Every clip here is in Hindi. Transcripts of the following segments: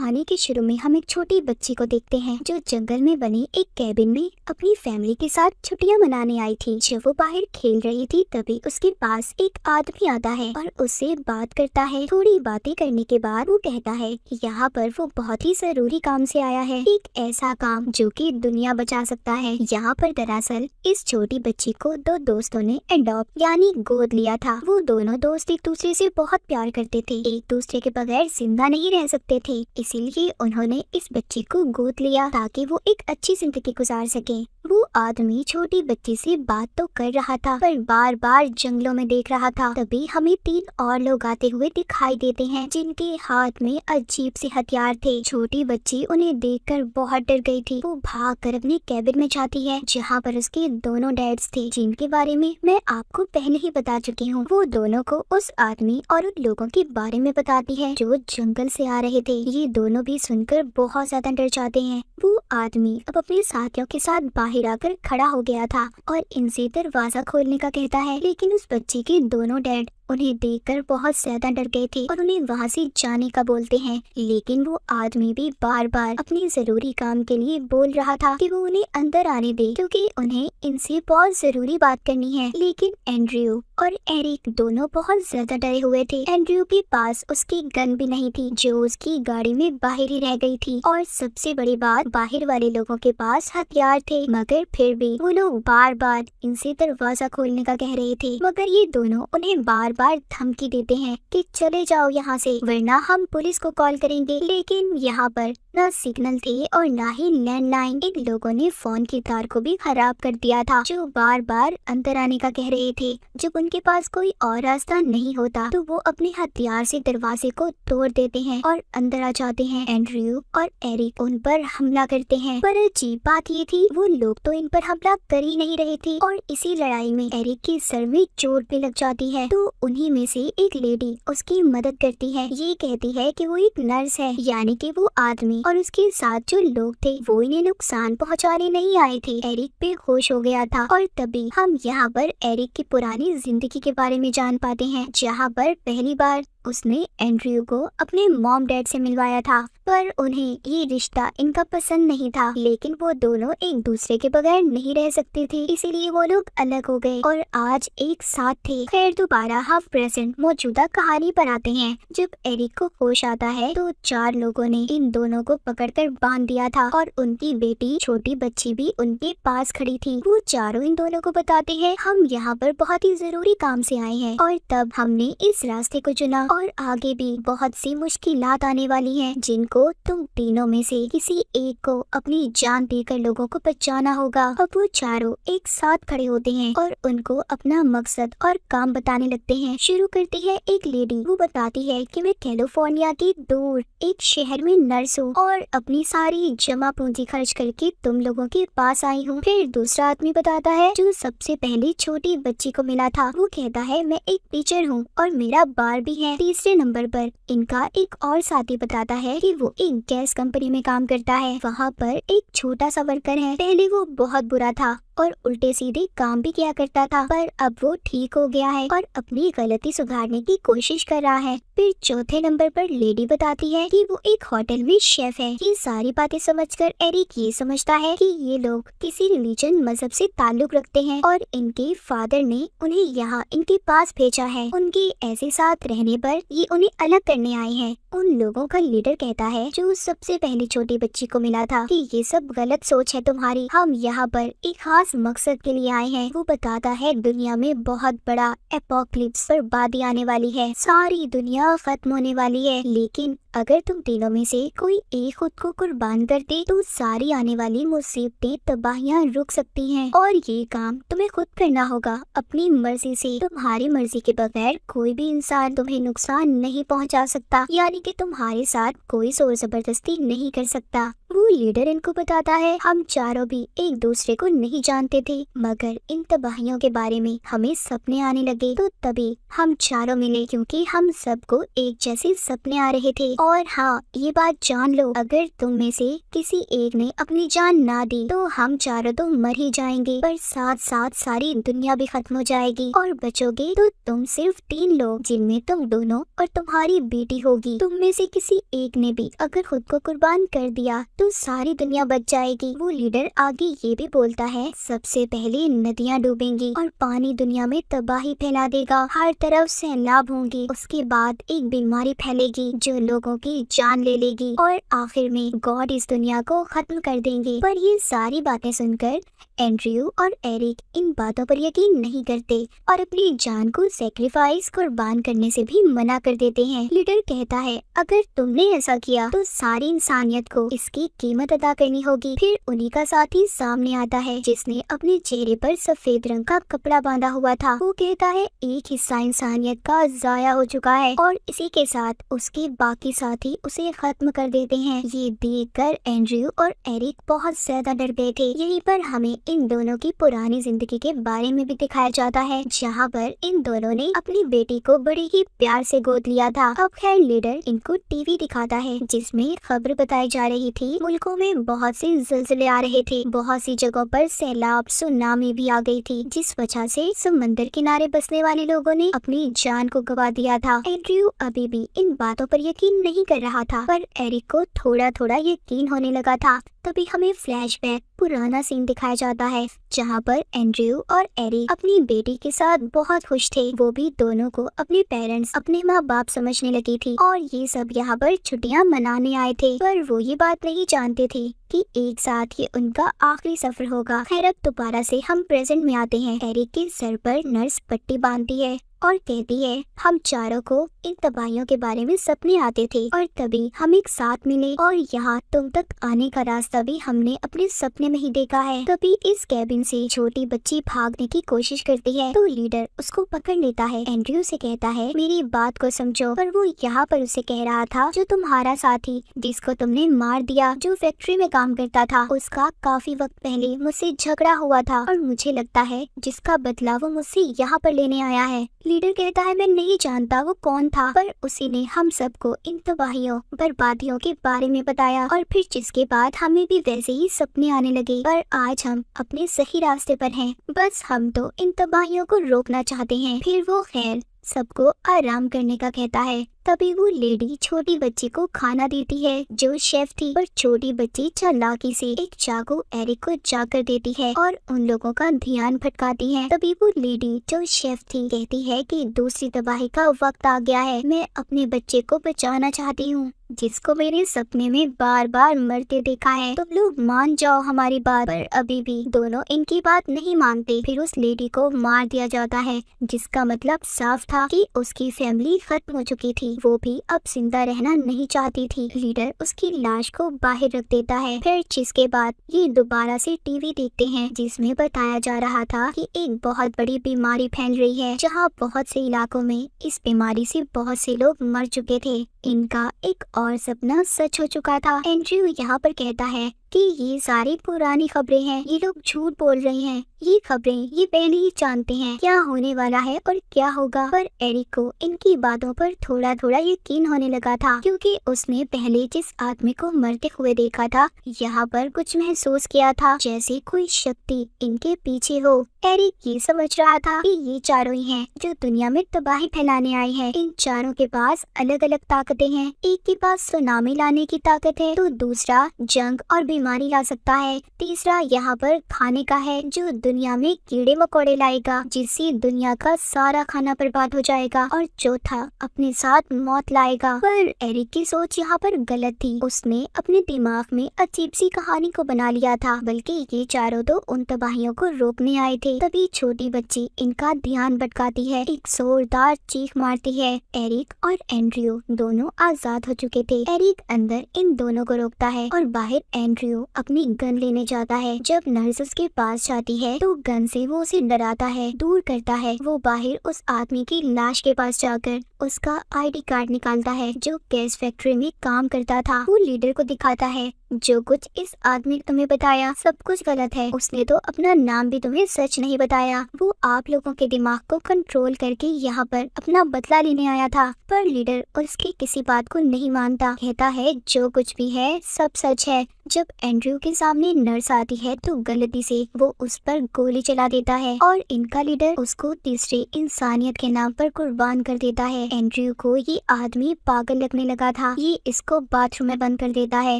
कहानी के शुरू में हम एक छोटी बच्ची को देखते हैं जो जंगल में बनी एक कैबिन में अपनी फैमिली के साथ छुट्टियां मनाने आई थी। जब वो बाहर खेल रही थी तभी उसके पास एक आदमी आता है और उससे बात करता है। थोड़ी बातें करने के बाद वो कहता है कि यहाँ पर वो बहुत ही जरूरी काम से आया है, एक ऐसा काम जो कि दुनिया बचा सकता है। यहाँ पर दरअसल इस छोटी बच्ची को दो दोस्तों ने एडॉप्ट यानी गोद लिया था। वो दोनों दोस्त एक दूसरे से बहुत प्यार करते थे, एक दूसरे के बगैर जिंदा नहीं रह सकते थे, इसीलिए उन्होंने इस बच्ची को गोद लिया ताकि वो एक अच्छी जिंदगी गुजार सके। वो आदमी छोटी बच्ची से बात तो कर रहा था पर बार बार जंगलों में देख रहा था। तभी हमें 3 और लोग आते हुए दिखाई देते हैं जिनके हाथ में अजीब से हथियार थे। छोटी बच्ची उन्हें देखकर बहुत डर गई थी। वो भागकर अपने कैबिन में जाती है जहाँ पर उसके दोनों डैड्स थे जिनके बारे में मैं आपको पहले ही बता चुकी हूँ। वो दोनों को उस आदमी और उन लोगों के बारे में बताती है जो जंगल से आ रहे थे। ये दोनों भी सुनकर बहुत ज्यादा डर जाते हैं। वो आदमी अब अपने साथियों के साथ बाहर आकर खड़ा हो गया था और इनसे दरवाजा खोलने का कहता है, लेकिन उस बच्ची के दोनों डैड उन्हें देखकर बहुत ज्यादा डर गए थे और उन्हें वहाँ से जाने का बोलते हैं। लेकिन वो आदमी भी बार बार अपने जरूरी काम के लिए बोल रहा था कि वो उन्हें अंदर आने दे क्योंकि उन्हें इनसे बहुत जरूरी बात करनी है। लेकिन एंड्रयू और एरिक दोनों बहुत ज्यादा डरे हुए थे। एंड्रयू के पास उसकी गन भी नहीं थी जो उसकी गाड़ी में बाहर ही रह गई थी, और सबसे बड़ी बात बाहर वाले लोगों के पास हथियार थे, मगर फिर भी वो लोग बार बार इनसे दरवाजा खोलने का कह रहे थे। मगर ये दोनों उन्हें बार बार धमकी देते हैं कि चले जाओ यहाँ से वरना हम पुलिस को कॉल करेंगे। लेकिन यहाँ पर न सिग्नल थे और न ही लैंडलाइन। इन लोगों ने फोन की तार को भी खराब कर दिया था जो बार बार अंदर आने का कह रहे थे। जब उनके पास कोई और रास्ता नहीं होता तो वो अपने हथियार से दरवाजे को तोड़ देते हैं और अंदर आ जाते हैं। एंड्रयू और एरिक उन पर हमला करते हैं, पर अजीब बात ये थी वो लोग तो इन पर हमला कर ही नहीं रहे थे और इसी लड़ाई में एरिक के सर में चोट भी लग जाती है। तो उन्हीं में से एक लेडी उसकी मदद करती है। ये कहती है कि वो एक नर्स है, यानी कि वो आदमी और उसके साथ जो लोग थे वो इन्हें नुकसान पहुंचाने नहीं आए थे। एरिक बेहोश हो गया था और तभी हम यहाँ पर एरिक की पुरानी जिंदगी के बारे में जान पाते हैं जहाँ पर पहली बार उसने एंड्रयू को अपने मॉम डैड से मिलवाया था, पर उन्हें ये रिश्ता इनका पसंद नहीं था। लेकिन वो दोनों एक दूसरे के बगैर नहीं रह सकते थे, इसीलिए वो लोग अलग हो गए और आज एक साथ थे। खैर दोबारा हम प्रेजेंट मौजूदा कहानी पर आते हैं। जब एरिक को होश आता है तो 4 लोगों ने इन दोनों को पकड़कर बांध दिया था और उनकी बेटी छोटी बच्ची भी उनके पास खड़ी थी। वो चारों इन दोनों को बताते हैं हम यहाँ पर बहुत ही जरूरी काम से आए हैं और तब हमने इस रास्ते को चुना और आगे भी बहुत सी मुश्किलात आने वाली हैं जिनको तुम तीनों में से किसी एक को अपनी जान देकर लोगों को बचाना होगा। अब वो चारों एक साथ खड़े होते हैं और उनको अपना मकसद और काम बताने लगते हैं। शुरू करती है एक लेडी। वो बताती है कि मैं कैलिफोर्निया की दूर एक शहर में नर्स हूँ और अपनी सारी जमा पूंजी खर्च करके तुम लोगों के पास आई हूँ। फिर दूसरा आदमी बताता है जो सबसे पहले छोटी बच्ची को मिला था। वो कहता है मैं एक टीचर हूँ और मेरा बार भी है। तीसरे नंबर पर इनका एक और साथी बताता है कि वो एक गैस कंपनी में काम करता है, वहाँ पर एक छोटा सा वर्कर है। पहले वो बहुत बुरा था और उल्टे सीधे काम भी किया करता था, पर अब वो ठीक हो गया है और अपनी गलती सुधारने की कोशिश कर रहा है। फिर चौथे नंबर पर लेडी बताती है कि वो एक होटल में शेफ है। ये सारी बातें समझकर एरिक ये समझता है कि ये लोग किसी रिलीजन मजहब से ताल्लुक रखते हैं और इनके फादर ने उन्हें यहाँ इनके पास भेजा है। उनके ऐसे साथ रहने पर ये उन्हें अलग करने आए हैं। उन लोगों का लीडर कहता है जो सबसे पहले छोटी बच्ची को मिला था कि ये सब गलत सोच है तुम्हारी, हम यहाँ पर एक खास मकसद के लिए आए हैं। वो बताता है दुनिया में बहुत बड़ा एपोक्लिप्स, बर्बादी आने वाली है, सारी दुनिया खत्म होने वाली है, लेकिन अगर तुम तीनों में से कोई एक खुद को कुर्बान कर दे तो सारी आने वाली मुसीबतें तबाहियां रुक सकती हैं और ये काम तुम्हें खुद करना होगा अपनी मर्जी से। तुम्हारी मर्जी के बगैर कोई भी इंसान तुम्हें नुकसान नहीं पहुंचा सकता, यानी कि तुम्हारे साथ कोई जोर जबरदस्ती नहीं कर सकता। वो लीडर इनको बताता है हम चारों भी एक दूसरे को नहीं जानते थे, मगर इन तबाहियों के बारे में हमें सपने आने लगे तो तभी हम चारों मिले क्योंकि हम सबको एक जैसे सपने आ रहे थे। और हाँ, ये बात जान लो, अगर तुम में से किसी एक ने अपनी जान ना दी तो हम चारों तो मर ही जाएंगे, पर साथ साथ सारी दुनिया भी खत्म हो जाएगी और बचोगे तो तुम सिर्फ 3 लोग, जिनमें तुम दोनों और तुम्हारी बेटी होगी। तुम में से किसी एक ने भी अगर खुद को कुर्बान कर दिया तो सारी दुनिया बच जाएगी। वो लीडर आगे ये भी बोलता है सबसे पहले नदियाँ डूबेंगी और पानी दुनिया में तबाही फैला देगा, हर तरफ सैलाब होंगे, उसके बाद एक बीमारी फैलेगी जो लोगों की जान ले लेगी और आखिर में गॉड इस दुनिया को खत्म कर देंगे। पर ये सारी बातें सुनकर एंड्रयू और एरिक इन बातों पर यकीन नहीं करते और अपनी जान को सैक्रिफाइस कुर्बान करने से भी मना कर देते हैं। लीडर कहता है अगर तुमने ऐसा किया तो सारी इंसानियत को इसकी कीमत अदा करनी होगी। फिर उन्हीं का साथी सामने आता है जिसने अपने चेहरे पर सफेद रंग का कपड़ा बांधा हुआ था। वो कहता है एक हिस्सा इंसानियत का जाया हो चुका है और इसी के साथ उसके बाकी साथी उसे खत्म कर देते हैं। ये देखकर एंड्रयू और एरिक बहुत ज्यादा डर गए थे। यहीं पर हमें इन दोनों की पुरानी जिंदगी के बारे में भी दिखाया जाता है, जहाँ पर इन दोनों ने अपनी बेटी को बड़े ही प्यार से गोद लिया था। अब खैर लीडर इनको टीवी दिखाता है जिसमें खबर बताई जा रही थी मुल्कों में बहुत से ज़लज़ले आ रहे थे, बहुत सी जगहों पर सैलाब सुनामी भी आ गई थी, जिस वजह से समंदर किनारे बसने वाले लोगों ने अपनी जान को गवा दिया था। एंड्रयू अभी भी इन बातों पर यकीन नहीं कर रहा था, पर एरिक को थोड़ा थोड़ा यकीन होने लगा था। तभी हमें फ्लैशबैक पुराना सीन दिखाया जाता है जहाँ पर एंड्रयू और एरिक अपनी बेटी के साथ बहुत खुश थे। वो भी दोनों को अपने पेरेंट्स, अपने माँ बाप समझने लगी थी और ये सब यहाँ पर छुट्टियाँ मनाने आए थे, पर वो ये बात नहीं जानते थे कि एक साथ ये उनका आखिरी सफर होगा। खैर अब दोबारा से हम प्रेजेंट में आते हैं। एरिक के सर पर नर्स पट्टी बांधती है और कहती है हम चारों को इन तबाहियों के बारे में सपने आते थे और तभी हम एक साथ मिले और यहाँ तुम तक आने का रास्ता भी हमने अपने सपने में ही देखा है। तभी इस कैबिन से छोटी बच्ची भागने की कोशिश करती है तो लीडर उसको पकड़ लेता है। एंड्रयू से कहता है मेरी बात को समझो, पर वो यहाँ पर उसे कह रहा था जो तुम्हारा साथी जिसको तुमने मार दिया, जो फैक्ट्री में काम करता था, उसका काफी वक्त पहले मुझसे झगड़ा हुआ था और मुझे लगता है जिसका बदला वो मुझसे यहाँ पर लेने आया है। लीडर कहता है मैं नहीं जानता वो कौन था, पर उसी ने हम सबको इन तबाहियों बर्बादियों के बारे में बताया और फिर जिसके बाद हमें भी वैसे ही सपने आने लगे। पर आज हम अपने सही रास्ते पर हैं, बस हम तो इन तबाहियों को रोकना चाहते हैं। फिर वो खैर सबको आराम करने का कहता है। तभी वो लेडी छोटी बच्ची को खाना देती है जो शेफ थी, पर छोटी बच्ची चालाकी से एक चाकू एरिक को जाकर देती है और उन लोगों का ध्यान भटकाती है। तभी वो लेडी जो शेफ थी कहती है कि दूसरी तबाही का वक्त आ गया है, मैं अपने बच्चे को बचाना चाहती हूँ जिसको मेरे सपने में बार बार मरते देखा है। तुम लोग मान जाओ हमारी बात। पर अभी भी दोनों इनकी बात नहीं मानते। फिर उस लेडी को मार दिया जाता है, जिसका मतलब साफ था कि उसकी फैमिली खत्म हो चुकी थी, वो भी अब जिंदा रहना नहीं चाहती थी। लीडर उसकी लाश को बाहर रख देता है। फिर जिसके बाद ये दोबारा से टीवी देखते हैं जिसमें बताया जा रहा था कि एक बहुत बड़ी बीमारी फैल रही है, जहाँ बहुत से इलाकों में इस बीमारी से बहुत से लोग मर चुके थे। इनका एक और सपना सच हो चुका था। एंड्रयू यहाँ पर कहता है कि ये सारी पुरानी खबरें हैं, ये लोग झूठ बोल रहे हैं, ये खबरें ये पहले ही जानते हैं क्या होने वाला है और क्या होगा। पर एरिक को इनकी बातों पर थोड़ा थोड़ा यकीन होने लगा था, क्योंकि उसने पहले जिस आदमी को मरते हुए देखा था यहाँ पर कुछ महसूस किया था जैसे कोई शक्ति इनके पीछे हो। एरिक ये समझ रहा था कि ये चारों ही हैं जो दुनिया में तबाही फैलाने आए हैं। इन चारों के पास अलग अलग ताकतें हैं, एक के पास सुनामी लाने की ताकत है तो दूसरा जंग और बीमारी ला सकता है, तीसरा यहाँ पर खाने का है जो दुनिया में कीड़े मकोड़े लाएगा जिससे दुनिया का सारा खाना बर्बाद हो जाएगा, और चौथा अपने साथ मौत लाएगा। पर एरिक की सोच यहाँ पर गलत थी, उसने अपने दिमाग में अजीब सी कहानी को बना लिया था, बल्कि ये चारों तो उन तबाहियों को रोकने आए थे। तभी छोटी बच्ची इनका ध्यान भटकाती है, एक जोरदार चीख मारती है। एरिक और एंड्रयू दोनों आजाद हो चुके थे। एरिक अंदर इन दोनों को रोकता है और बाहर एंड्रयू अपनी गन लेने जाता है। जब नर्स उसके पास जाती है तो गन से वो उसे डराता है, दूर करता है। वो बाहर उस आदमी की लाश के पास जाकर उसका आईडी कार्ड निकालता है जो गैस फैक्ट्री में काम करता था। वो लीडर को दिखाता है, जो कुछ इस आदमी ने तुम्हें बताया सब कुछ गलत है। उसने तो अपना नाम भी तुम्हें सच नहीं बताया। वो आप लोगों के दिमाग को कंट्रोल करके यहाँ पर अपना बदला लेने आया था। पर लीडर उसकी किसी बात को नहीं मानता, कहता है जो कुछ भी है सब सच है। जब एंड्रयू के सामने नर्स आती है तो गलती से वो उस पर गोली चला देता है और इनका लीडर उसको तीसरी इंसानियत के नाम पर कुर्बान कर देता है। एंड्रयू को ये आदमी पागल लगने लगा था। ये इसको बाथरूम में बंद कर देता है।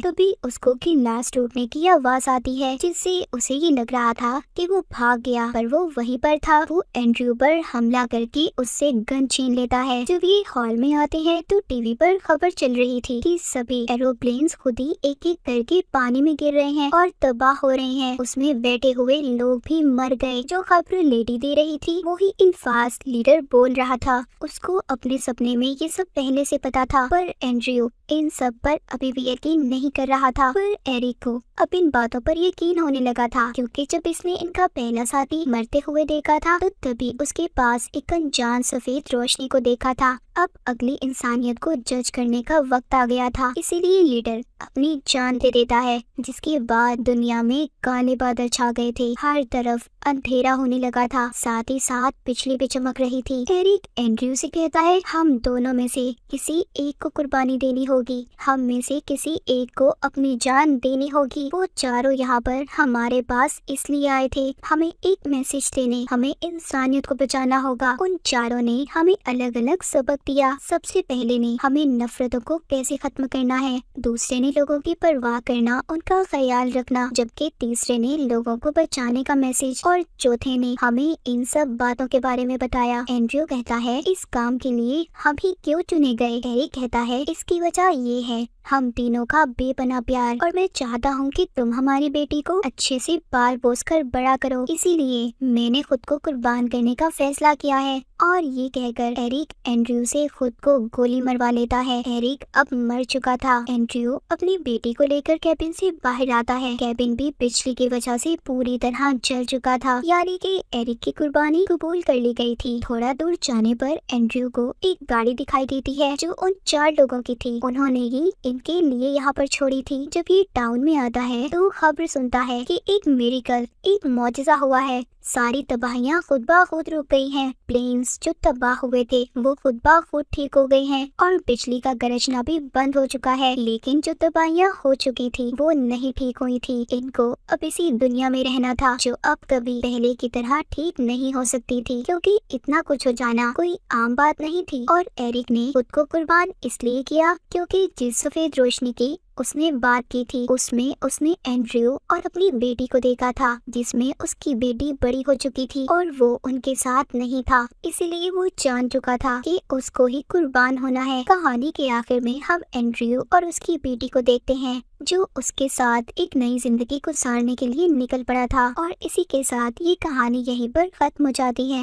तभी उसको गिलास टूटने की आवाज आती है, जिससे उसे ये लग रहा था कि वो भाग गया, पर वो वहीं पर था। वो एंड्रयू पर हमला करके उससे गन छीन लेता है। जब ये हॉल में आते हैं तो टीवी पर खबर चल रही थी कि सभी एरोप्लेन्स खुद ही एक एक करके पानी में गिर रहे हैं और तबाह हो रहे हैं। उसमें बैठे हुए लोग भी मर गए। जो खबर लेडी दे रही थी वो ही इनफास्ट लीडर बोल रहा था। उसको अपने सपने में ये सब पहले से पता था, पर एंड्रयू इन सब पर अभी भी यकीन नहीं कर रहा था। पर एरिक को अब इन बातों पर यकीन होने लगा था, क्योंकि जब इसने इनका पहला साथी मरते हुए देखा था तो तभी उसके पास एक अनजान सफेद रोशनी को देखा था। अब अगली इंसानियत को जज करने का वक्त आ गया था, इसीलिए लीडर अपनी जान दे देता है। जिसके बाद दुनिया में काले बादल छा गए थे, हर तरफ अंधेरा होने लगा था, साथ ही साथ बिजली भी चमक रही थी। एरिक एंड्रयू से कहता है हम दोनों में से किसी एक को कुर्बानी देनी होगी, हम में से किसी एक को अपनी जान देनी होगी। वो चारों यहाँ पर हमारे पास इसलिए आए थे, हमें एक मैसेज देने, हमें इंसानियत को बचाना होगा। उन चारों ने हमें अलग अलग सबक दिया। सबसे पहले ने हमें नफरतों को कैसे खत्म करना है, दूसरे ने लोगों की परवाह करना, उनका ख्याल रखना, जबकि तीसरे ने लोगों को बचाने का मैसेज, और चौथे ने हमें इन सब बातों के बारे में बताया। एंड्रयू कहता है इस काम के लिए हम ही क्यों चुने गए। एरिक कहता है इसकी वजह ये है हम तीनों का बेपनाह प्यार, और मैं चाहता हूँ कि तुम हमारी बेटी को अच्छे से पाल पोस कर बड़ा करो, इसीलिए मैंने खुद को कुर्बान करने का फैसला किया है। और ये कहकर एरिक एंड्रयू से खुद को गोली मरवा लेता है। एरिक अब मर चुका था। एंड्रयू अपनी बेटी को लेकर कैबिन से बाहर आता है। कैबिन भी बिजली की वजह से पूरी तरह जल चुका था, यानी कि एरिक की कुर्बानी कबूल कर ली गई थी। थोड़ा दूर जाने पर एंड्रयू को एक गाड़ी दिखाई देती है जो उन 4 लोगों की थी। उन्होंने ही इनके लिए यहाँ पर छोड़ी थी। जब ये टाउन में आता है तो खबर सुनता है कि एक मिरेकल, एक मौजज़ा हुआ है। सारी तबाहियां खुद ब खुद रुक गई हैं। प्लेन्स जो तबाह हुए थे वो खुद ब खुद ठीक हो गई हैं, और बिजली का गरजना भी बंद हो चुका है। लेकिन जो तबाहियां हो चुकी थी वो नहीं ठीक हुई थी। इनको अब इसी दुनिया में रहना था जो अब कभी पहले की तरह ठीक नहीं हो सकती थी, क्योंकि इतना कुछ हो जाना कोई आम बात नहीं थी। और एरिक ने खुद को कुर्बान इसलिए किया क्योंकि जिस सफेद रोशनी की उसने बात की थी उसमें उसने एंड्रयू और अपनी बेटी को देखा था, जिसमें उसकी बेटी बड़ी हो चुकी थी और वो उनके साथ नहीं था। इसीलिए वो जान चुका था कि उसको ही कुर्बान होना है। कहानी के आखिर में हम एंड्रयू और उसकी बेटी को देखते हैं जो उसके साथ एक नई जिंदगी गुजारने के लिए निकल पड़ा था। और इसी के साथ ये कहानी यहीं पर खत्म हो जाती है।